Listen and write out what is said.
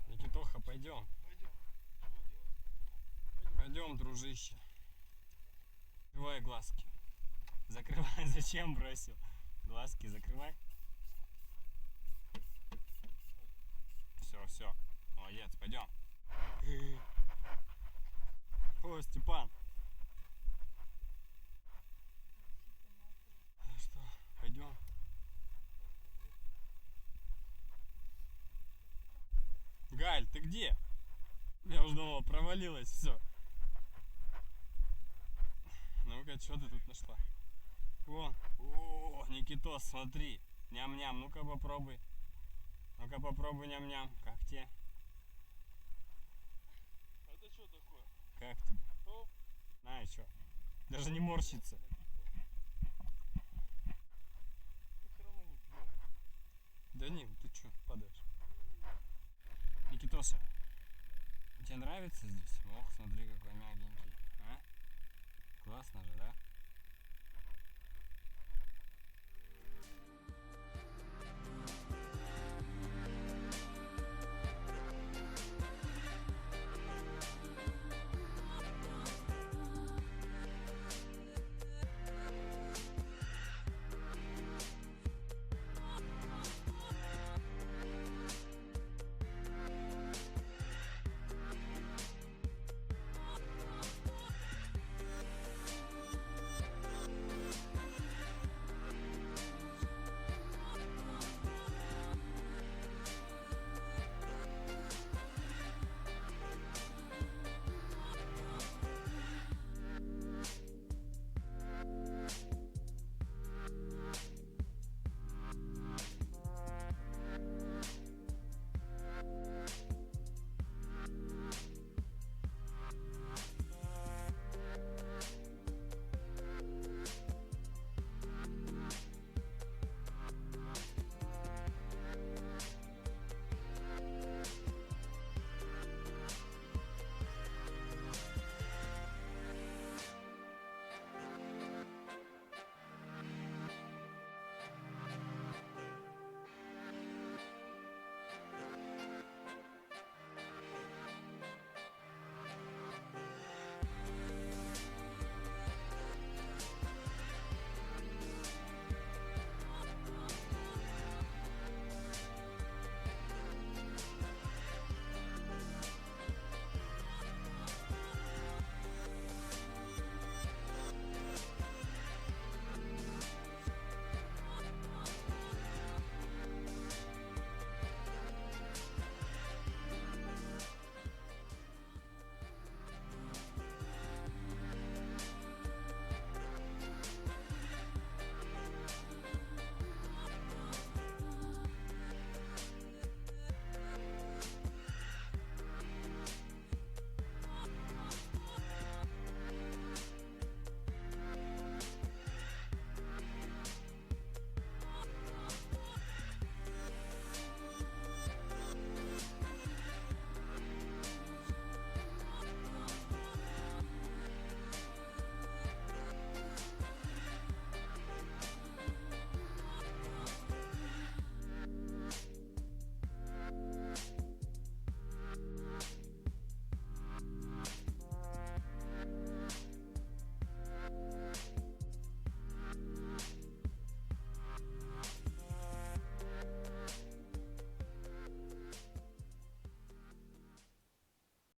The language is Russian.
Никитоха, пойдем. Пойдем, дружище. Закрывай глазки. Закрывай. Зачем бросил? Глазки закрывай. Все, все. Молодец, пойдем. О, Степан. Ну что, пойдем? Галь, ты где? Я уже думал, провалилось все. Ну-ка, что ты тут нашла? Вон. О, Никитос, смотри. Ням-ням, ну-ка попробуй. Ну-ка попробуй ням-ням. Как тебе? Это что такое? Как тебе? Оп. На, и что? Даже не морщится. Все равно не пьем. Да не, ты что, падаешь? Никитоса, тебе нравится здесь? Ох, смотри, какой мягенький.